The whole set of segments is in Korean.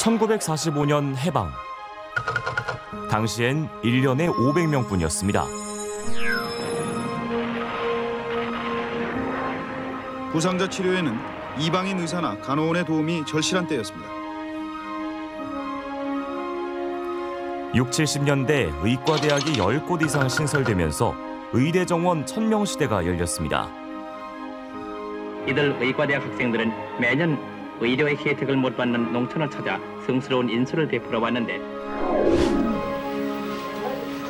1945년 해방. 당시엔 1년에 500명뿐이었습니다. 부상자 치료에는 이방인 의사나 간호원의 도움이 절실한 때였습니다. 60, 70년대 의과대학이 10곳 이상 신설되면서 의대 정원 1000명 시대가 열렸습니다. 이들 의과대학 학생들은 매년 의료의 혜택을 못 받는 농촌을 찾아 성스러운 인수를 베풀어 왔는데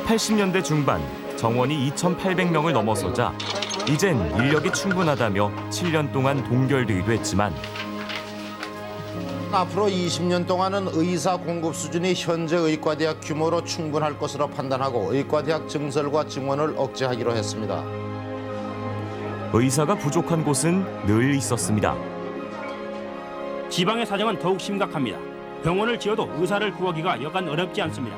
80년대 중반 정원이 2,800명을 넘어서자 이젠 인력이 충분하다며 7년 동안 동결되기도 했지만 앞으로 20년 동안은 의사 공급 수준이 현재 의과대학 규모로 충분할 것으로 판단하고 의과대학 증설과 증원을 억제하기로 했습니다. 의사가 부족한 곳은 늘 있었습니다. 지방의 사정은 더욱 심각합니다. 병원을 지어도 의사를 구하기가 여간 어렵지 않습니다.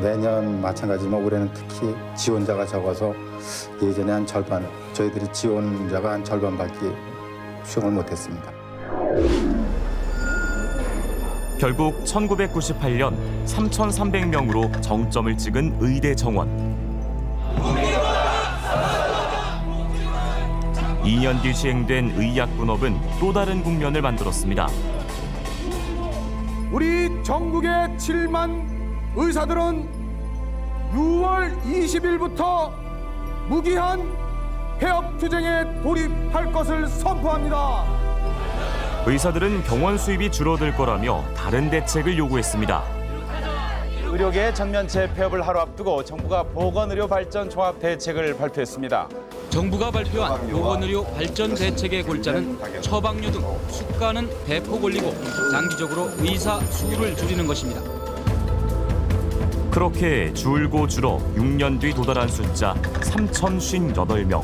내년 마찬가지지만 올해는 특히 지원자가 적어서 예전에 한 절반, 저희들이 지원자가 한 절반밖에 수용을 못했습니다. 결국 1998년 3,300명으로 정점을 찍은 의대 정원. 2년 뒤 시행된 의약분업은 또 다른 국면을 만들었습니다. 우리 전국의 7만 의사들은 6월 20일부터 무기한 폐업 투쟁에 돌입할 것을 선포합니다. 의사들은 병원 수입이 줄어들 거라며 다른 대책을 요구했습니다. 의료계 전면체 폐업을 하루 앞두고 정부가 보건의료 발전 종합 대책을 발표했습니다. 정부가 발표한 보건의료 발전 대책의 골자는 처방료 등 수가는 대폭 올리고 장기적으로 의사 수를 줄이는 것입니다. 그렇게 줄고 줄어 6년 뒤 도달한 숫자 3,058명.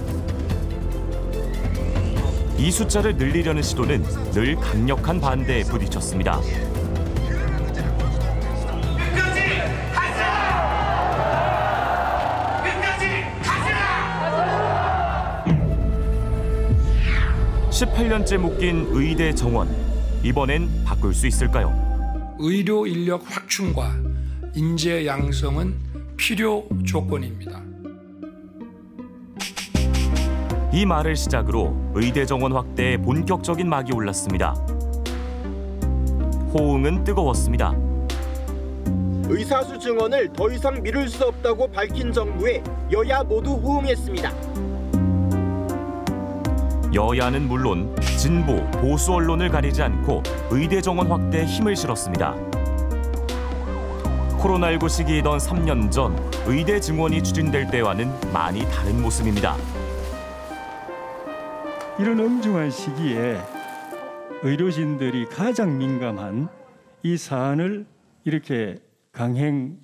이 숫자를 늘리려는 시도는 늘 강력한 반대에 부딪혔습니다. 끝까지 가자! 끝까지 가자! 18년째 묶인 의대 정원. 이번엔 바꿀 수 있을까요? 의료 인력 확충과 인재 양성은 필요 조건입니다. 이 말을 시작으로 의대 정원 확대에 본격적인 막이 올랐습니다. 호응은 뜨거웠습니다. 의사수 증원을 더 이상 미룰 수 없다고 밝힌 정부에 여야 모두 호응했습니다. 여야는 물론 진보, 보수 언론을 가리지 않고 의대 정원 확대에 힘을 실었습니다. 코로나19 시기이던 3년 전 의대 증원이 추진될 때와는 많이 다른 모습입니다. 이런 엄중한 시기에 의료진들이 가장 민감한 이 사안을 이렇게 강행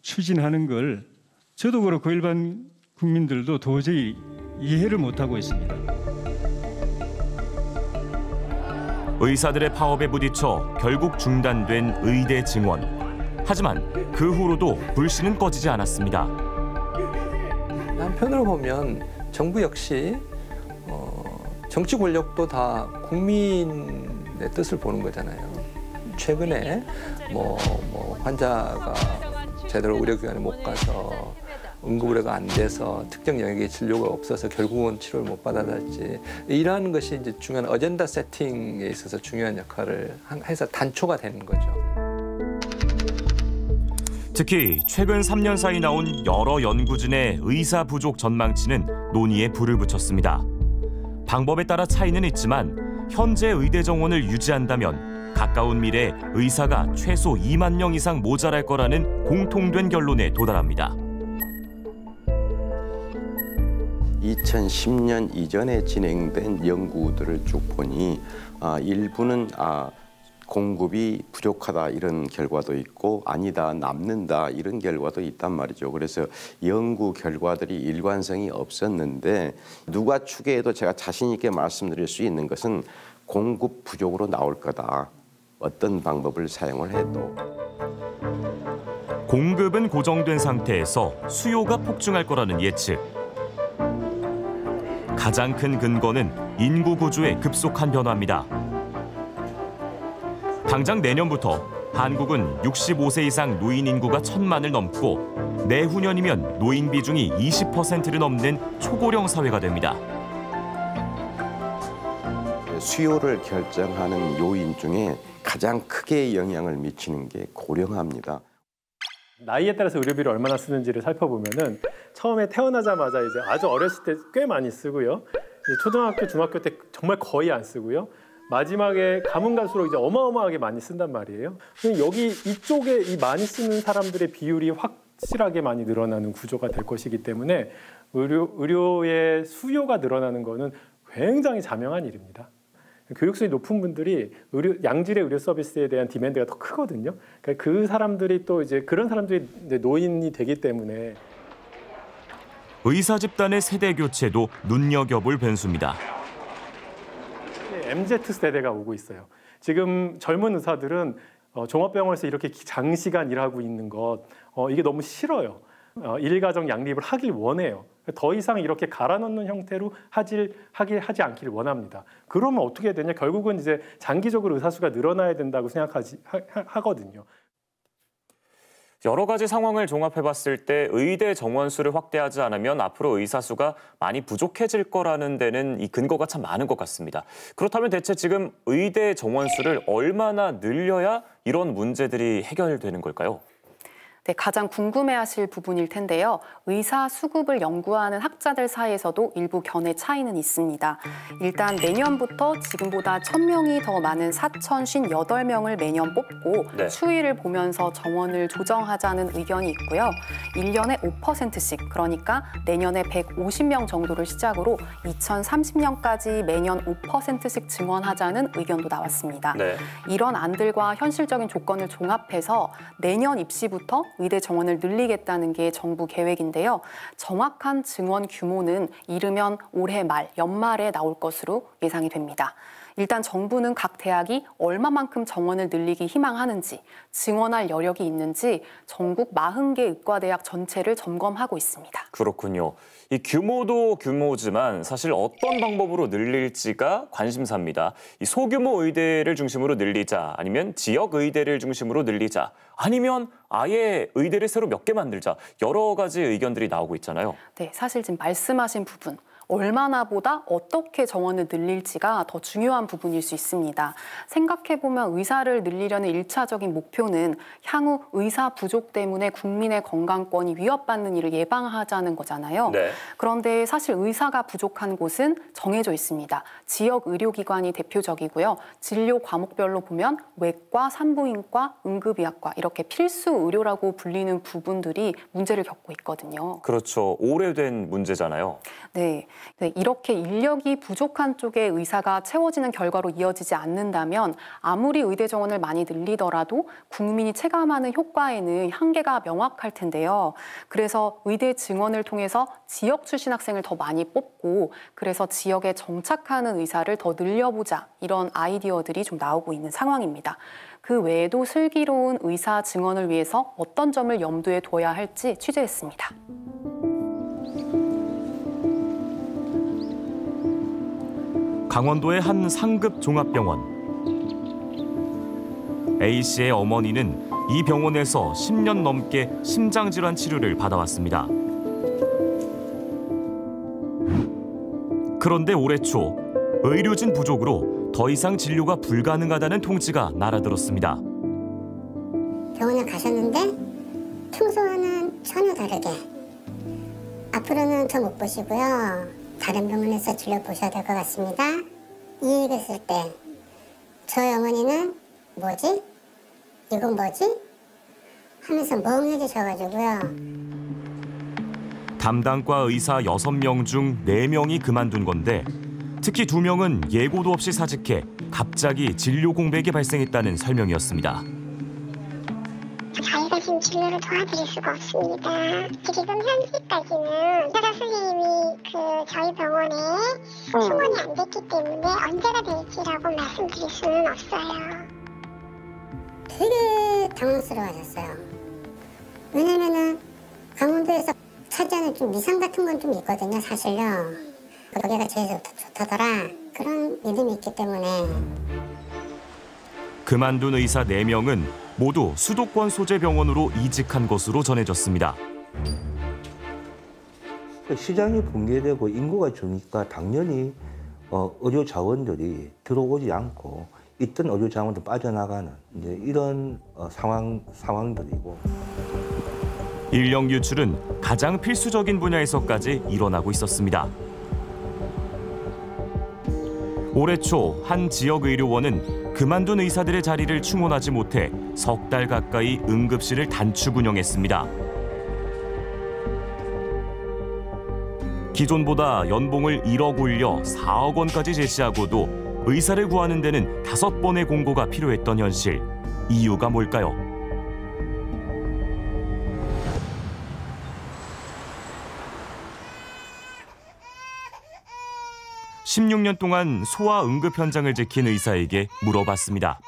추진하는 걸 저도 그렇고 일반 국민들도 도저히 이해를 못하고 있습니다. 의사들의 파업에 부딪혀 결국 중단된 의대 증원. 하지만 그 후로도 불씨는 꺼지지 않았습니다. 한편으로 보면 정부 역시 정치 권력도 다 국민의 뜻을 보는 거잖아요. 최근에 환자가 제대로 의료기관에 못 가서 응급의료가 안 돼서 특정 영역의 진료가 없어서 결국은 치료를 못 받아달지 이러한 것이 이제 중요한 어젠다 세팅에 있어서 중요한 역할을 해서 단초가 되는 거죠. 특히 최근 3년 사이 나온 여러 연구진의 의사 부족 전망치는 논의에 불을 붙였습니다. 방법에 따라 차이는 있지만 현재 의대 정원을 유지한다면 가까운 미래 의사가 최소 2만 명 이상 모자랄 거라는 공통된 결론에 도달합니다. 2010년 이전에 진행된 연구들을 쭉 보니 일부는 공급이 부족하다 이런 결과도 있고 아니다 남는다 이런 결과도 있단 말이죠. 그래서 연구 결과들이 일관성이 없었는데 누가 추계해도 제가 자신 있게 말씀드릴 수 있는 것은 공급 부족으로 나올 거다. 어떤 방법을 사용을 해도. 공급은 고정된 상태에서 수요가 폭증할 거라는 예측. 가장 큰 근거는 인구 구조의 급속한 변화입니다. 당장 내년부터 한국은 65세 이상 노인 인구가 1,000만을 넘고 내후년이면 노인 비중이 20%를 넘는 초고령 사회가 됩니다. 수요를 결정하는 요인 중에 가장 크게 영향을 미치는 게 고령화입니다. 나이에 따라서 의료비를 얼마나 쓰는지를 살펴보면은 처음에 태어나자마자 이제 아주 어렸을 때 꽤 많이 쓰고요. 이제 초등학교, 중학교 때 정말 거의 안 쓰고요. 마지막에 가면 갈수록 이제 어마어마하게 많이 쓴단 말이에요. 여기 이쪽에 이 많이 쓰는 사람들의 비율이 확실하게 많이 늘어나는 구조가 될 것이기 때문에 의료의 수요가 늘어나는 것은 굉장히 자명한 일입니다. 교육수준이 높은 분들이 양질의 의료 서비스에 대한 디맨드가 더 크거든요. 그러니까 그 사람들이 또 이제 그런 사람들이 이제 노인이 되기 때문에 의사 집단의 세대 교체도 눈여겨볼 변수입니다. MZ 세대가 오고 있어요. 지금 젊은 의사들은 종합병원에서 이렇게 장시간 일하고 있는 것 이게 너무 싫어요. 일가정 양립을 하길 원해요. 더 이상 이렇게 갈아넣는 형태로 하지 않기를 원합니다. 그러면 어떻게 되냐? 결국은 이제 장기적으로 의사 수가 늘어나야 된다고 하거든요. 여러 가지 상황을 종합해봤을 때 의대 정원 수를 확대하지 않으면 앞으로 의사 수가 많이 부족해질 거라는 데는 이 근거가 참 많은 것 같습니다. 그렇다면 대체 지금 의대 정원 수를 얼마나 늘려야 이런 문제들이 해결되는 걸까요? 네, 가장 궁금해하실 부분일 텐데요. 의사 수급을 연구하는 학자들 사이에서도 일부 견해 차이는 있습니다. 일단 내년부터 지금보다 1,000명이 더 많은 4,058명을 매년 뽑고 추이를 보면서 정원을 조정하자는 의견이 있고요. 1년에 5%씩, 그러니까 내년에 150명 정도를 시작으로 2030년까지 매년 5%씩 증원하자는 의견도 나왔습니다. 이런 안들과 현실적인 조건을 종합해서 내년 입시부터 의대 정원을 늘리겠다는 게 정부 계획인데요. 정확한 증원 규모는 이르면 올해 말, 연말에 나올 것으로 예상이 됩니다. 일단 정부는 각 대학이 얼마만큼 정원을 늘리기 희망하는지, 증원할 여력이 있는지 전국 40개 의과대학 전체를 점검하고 있습니다. 그렇군요. 이 규모도 규모지만 사실 어떤 방법으로 늘릴지가 관심사입니다. 이 소규모 의대를 중심으로 늘리자, 아니면 지역 의대를 중심으로 늘리자, 아니면 아예 의대를 새로 몇 개 만들자, 여러 가지 의견들이 나오고 있잖아요. 네, 사실 지금 말씀하신 부분, 얼마나 보다 어떻게 정원을 늘릴지가 더 중요한 부분일 수 있습니다. 생각해보면 의사를 늘리려는 1차적인 목표는 향후 의사 부족 때문에 국민의 건강권이 위협받는 일을 예방하자는 거잖아요. 그런데 사실 의사가 부족한 곳은 정해져 있습니다. 지역 의료기관이 대표적이고요. 진료 과목별로 보면 외과, 산부인과, 응급의학과 이렇게 필수 의료라고 불리는 부분들이 문제를 겪고 있거든요. 그렇죠. 오래된 문제잖아요. 네, 이렇게 인력이 부족한 쪽에 의사가 채워지는 결과로 이어지지 않는다면 아무리 의대 정원을 많이 늘리더라도 국민이 체감하는 효과에는 한계가 명확할 텐데요. 그래서 의대 증원을 통해서 지역 출신 학생을 더 많이 뽑고 그래서 지역에 정착하는 의사를 더 늘려보자, 이런 아이디어들이 좀 나오고 있는 상황입니다. 그 외에도 슬기로운 의사 증원을 위해서 어떤 점을 염두에 둬야 할지 취재했습니다. 강원도의 한 상급 종합병원. A씨의 어머니는 이 병원에서 10년 넘게 심장질환 치료를 받아왔습니다. 그런데 올해 초 의료진 부족으로 더 이상 진료가 불가능하다는 통지가 날아들었습니다. 병원에 가셨는데 평소와는 전혀 다르게 앞으로는 저 못 보시고요. 다른 병원에서 진료 보셔야 될 것 같습니다. 이 얘기했을 때 저희 어머니는 뭐지? 이건 뭐지? 하면서 멍해지셔가지고요. 담당과 의사 6명 중 4명이 그만둔 건데 특히 2명은 예고도 없이 사직해 갑자기 진료 공백이 발생했다는 설명이었습니다. 저희가 지금 진료를 도와드릴 수가 없습니다. 지금 현재까지는 의사 선생님이 저희 병원에 승원이 안 됐기 때문에 언제가 될지라고 말씀드릴 수는 없어요. 되게 당황스러워하셨어요. 왜냐면은 강원도에서 차지하는 좀 위상 같은 건 좀 있거든요, 사실요. 거기가 제일 좋다더라. 그런 믿음이 있기 때문에. 그만둔 의사 4명은 모두 수도권 소재 병원으로 이직한 것으로 전해졌습니다. 시장이 붕괴되고 인구가 주니까 당연히 의료 자원들이 들어오지 않고 있던 의료 자원도 빠져나가는 이제 이런 상황들이고. 인력 유출은 가장 필수적인 분야에서까지 일어나고 있었습니다. 올해 초 한 지역 의료원은 그만둔 의사들의 자리를 충원하지 못해 석 달 가까이 응급실을 단축 운영했습니다. 기존보다 연봉을 1억 올려 4억 원까지 제시하고도 의사를 구하는 데는 5번의 공고가 필요했던 현실. 이유가 뭘까요? 16년 동안 소아 응급 현장을 지킨 의사에게 물어봤습니다.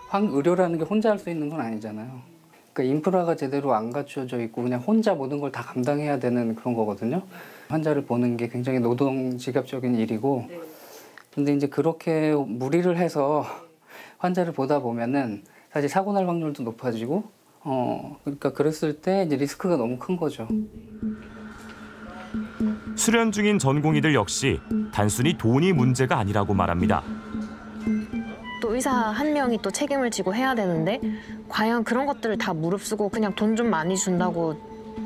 황의료라는 게 혼자 할 수 있는 건 아니잖아요. 그러니까 인프라가 제대로 안 갖춰져 있고 그냥 혼자 모든 걸 다 감당해야 되는 그런 거거든요. 환자를 보는 게 굉장히 노동직업적인 일이고, 근데 이제 그렇게 무리를 해서 환자를 보다 보면은 사실 사고 날 확률도 높아지고, 그러니까 그랬을 때 이제 리스크가 너무 큰 거죠. 수련 중인 전공의들 역시 단순히 돈이 문제가 아니라고 말합니다. 또 의사 한 명이 또 책임을 지고 해야 되는데 과연 그런 것들을 다 무릅쓰고 그냥 돈 좀 많이 준다고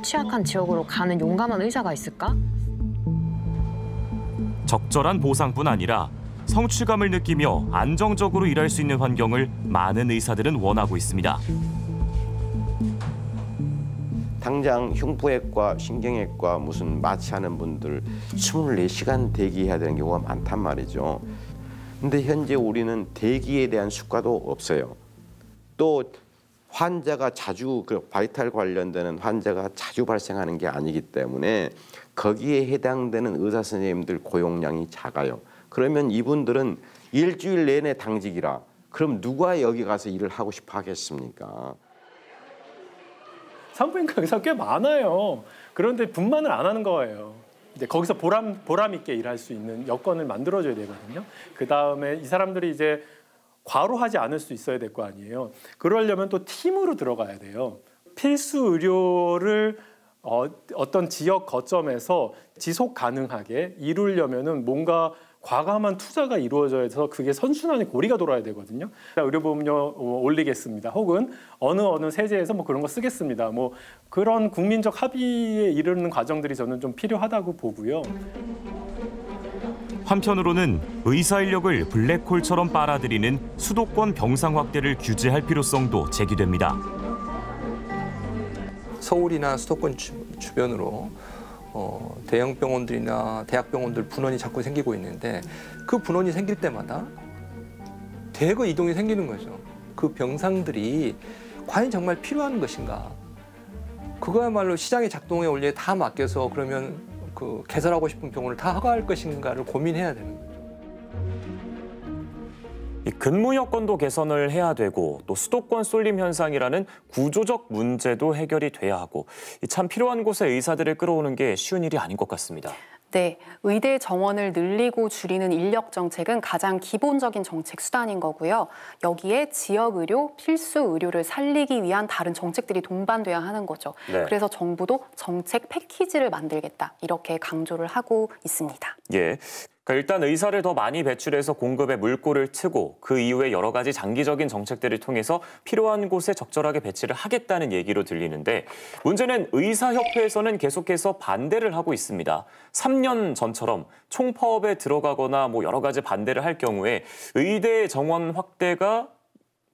취약한 지역으로 가는 용감한 의사가 있을까? 적절한 보상뿐 아니라 성취감을 느끼며 안정적으로 일할 수 있는 환경을 많은 의사들은 원하고 있습니다. 당장 흉부외과, 신경외과 무슨 마취하는 분들 24시간 대기해야 되는 경우가 많단 말이죠. 근데 현재 우리는 대기에 대한 수가도 없어요. 또 환자가 자주 바이탈 관련되는 환자가 자주 발생하는 게 아니기 때문에 거기에 해당되는 의사 선생님들 고용량이 작아요. 그러면 이분들은 일주일 내내 당직이라 그럼 누가 여기 가서 일을 하고 싶어 하겠습니까? 산부인과 의사 꽤 많아요. 그런데 분만을 안 하는 거예요. 이제 거기서 보람 있게 일할 수 있는 여건을 만들어줘야 되거든요. 그 다음에 이 사람들이 이제 과로하지 않을 수 있어야 될 거 아니에요. 그러려면 또 팀으로 들어가야 돼요. 필수 의료를 어떤 지역 거점에서 지속 가능하게 이루려면은 뭔가 과감한 투자가 이루어져서 그게 선순환의 고리가 돌아야 되거든요. 의료보험료 올리겠습니다. 혹은 어느 세제에서 뭐 그런 거 쓰겠습니다. 뭐 그런 국민적 합의에 이르는 과정들이 저는 좀 필요하다고 보고요. 한편으로는 의사 인력을 블랙홀처럼 빨아들이는 수도권 병상 확대를 규제할 필요성도 제기됩니다. 서울이나 수도권 주변으로 대형 병원들이나 대학병원들 분원이 자꾸 생기고 있는데 그 분원이 생길 때마다 대거 이동이 생기는 거죠. 그 병상들이 과연 정말 필요한 것인가? 그거야말로 시장의 작동에 원리에 다 맡겨서 그러면 그 개설하고 싶은 병원을 다 허가할 것인가를 고민해야 되는 거죠. 근무 여건도 개선을 해야 되고 또 수도권 쏠림 현상이라는 구조적 문제도 해결이 돼야 하고 참 필요한 곳에 의사들을 끌어오는 게 쉬운 일이 아닌 것 같습니다. 네, 의대 정원을 늘리고 줄이는 인력 정책은 가장 기본적인 정책 수단인 거고요. 여기에 지역 의료, 필수 의료를 살리기 위한 다른 정책들이 동반돼야 하는 거죠. 네. 그래서 정부도 정책 패키지를 만들겠다 이렇게 강조를 하고 있습니다. 예. 일단 의사를 더 많이 배출해서 공급에 물꼬를 트고 그 이후에 여러 가지 장기적인 정책들을 통해서 필요한 곳에 적절하게 배치를 하겠다는 얘기로 들리는데 문제는 의사협회에서는 계속해서 반대를 하고 있습니다. 3년 전처럼 총파업에 들어가거나 뭐 여러 가지 반대를 할 경우에 의대 정원 확대가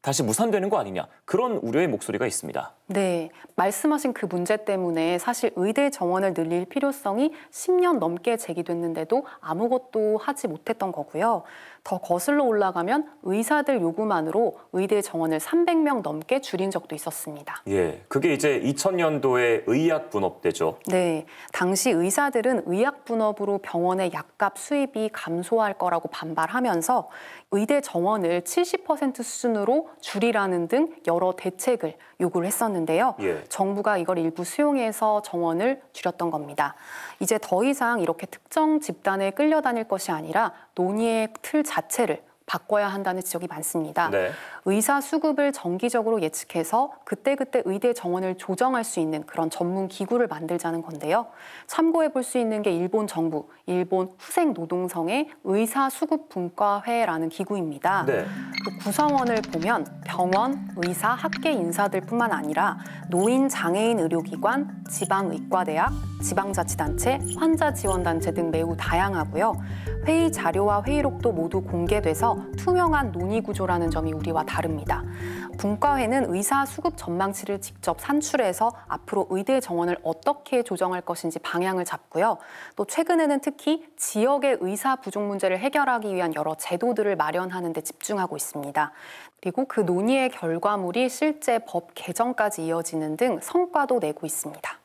다시 무산되는 거 아니냐 그런 우려의 목소리가 있습니다. 네, 말씀하신 그 문제 때문에 사실 의대 정원을 늘릴 필요성이 10년 넘게 제기됐는데도 아무것도 하지 못했던 거고요. 더 거슬러 올라가면 의사들 요구만으로 의대 정원을 300명 넘게 줄인 적도 있었습니다. 예, 그게 이제 2000년도에 의약분업되죠. 네, 당시 의사들은 의약분업으로 병원의 약값 수입이 감소할 거라고 반발하면서 의대 정원을 70% 수준으로 줄이라는 등 여러 대책을 요구를 했었는데요. 예. 정부가 이걸 일부 수용해서 정원을 줄였던 겁니다. 이제 더 이상 이렇게 특정 집단에 끌려다닐 것이 아니라 논의의 틀 자체를 바꿔야 한다는 지적이 많습니다. 네. 의사 수급을 정기적으로 예측해서 그때그때 의대 정원을 조정할 수 있는 그런 전문 기구를 만들자는 건데요. 참고해 볼 수 있는 게 일본 정부, 일본 후생노동성의 의사 수급 분과회라는 기구입니다. 네. 그 구성원을 보면 병원, 의사, 학계 인사들뿐만 아니라 노인, 장애인 의료기관, 지방의과대학, 지방자치단체, 환자지원단체 등 매우 다양하고요. 회의 자료와 회의록도 모두 공개돼서 투명한 논의 구조라는 점이 우리와 다릅니다. 분과회는 의사 수급 전망치를 직접 산출해서 앞으로 의대 정원을 어떻게 조정할 것인지 방향을 잡고요. 또 최근에는 특히 지역의 의사 부족 문제를 해결하기 위한 여러 제도들을 마련하는 데 집중하고 있습니다. 그리고 그 논의의 결과물이 실제 법 개정까지 이어지는 등 성과도 내고 있습니다.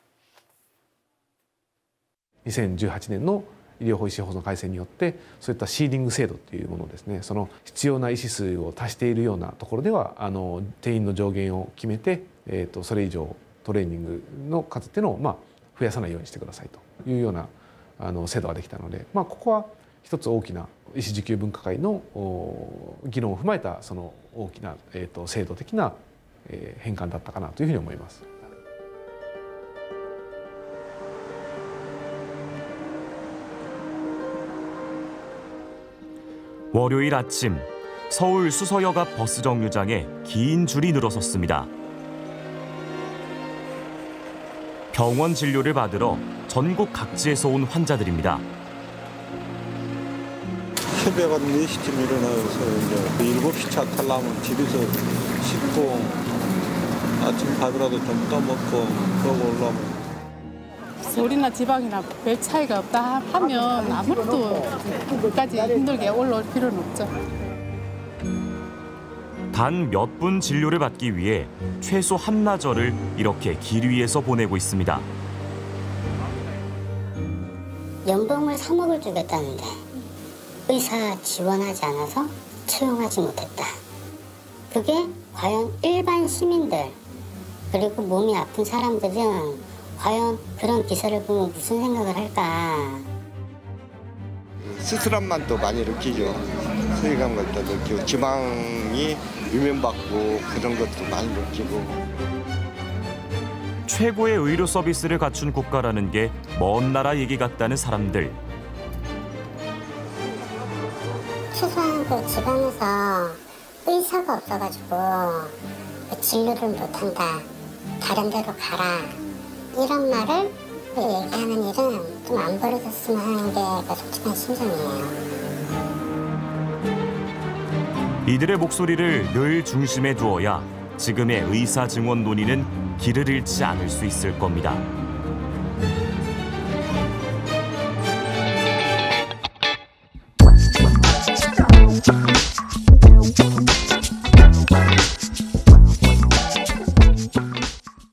2018年の医療費法の改正によってそういったシーディング制度というものですね、その必要な医師数を達しているようなところでは定員の上限を決めて、それ以上トレーニングの数っていうのを増やさないようにしてくださいというような制度ができたので、ここは一つ大きな医師受給分科会の議論を踏まえたその大きな制度的な変換だったかなというふうに思います。 월요일 아침 서울 수서역 앞 버스 정류장에 긴 줄이 늘어섰습니다. 병원 진료를 받으러 전국 각지에서 온 환자들입니다. 새벽 한 4시쯤 일어나서 이제 7시 차 타려면 집에서 씻고 아침 밥이라도 좀 떠먹고 그러고 올라오면 서울이나 지방이나 별 차이가 없다 하면 아무것도 끝까지 힘들게 올라올 필요는 없죠. 단 몇 분 진료를 받기 위해 최소 한나절을 이렇게 길 위에서 보내고 있습니다. 연봉을 3억을 주겠다는데 의사 지원하지 않아서 채용하지 못했다. 그게 과연 일반 시민들 그리고 몸이 아픈 사람들은 과연 그런 기사를 보면 무슨 생각을 할까? 스스럼만 또 많이 느끼죠. 소외감 같다 느끼고 지방이 유명받고 그런 것도 많이 느끼고. 최고의 의료 서비스를 갖춘 국가라는 게 먼 나라 얘기 같다는 사람들. 최소한 그 지방에서 의사가 없어가지고 진료를 못한다. 다른 데로 가라. 이런 말을 얘기하는 일은 좀 안 벌어졌으면 하는 게 솔직한 심정이에요. 이들의 목소리를 늘 중심에 두어야 지금의 의사 증원 논의는 길을 잃지 않을 수 있을 겁니다.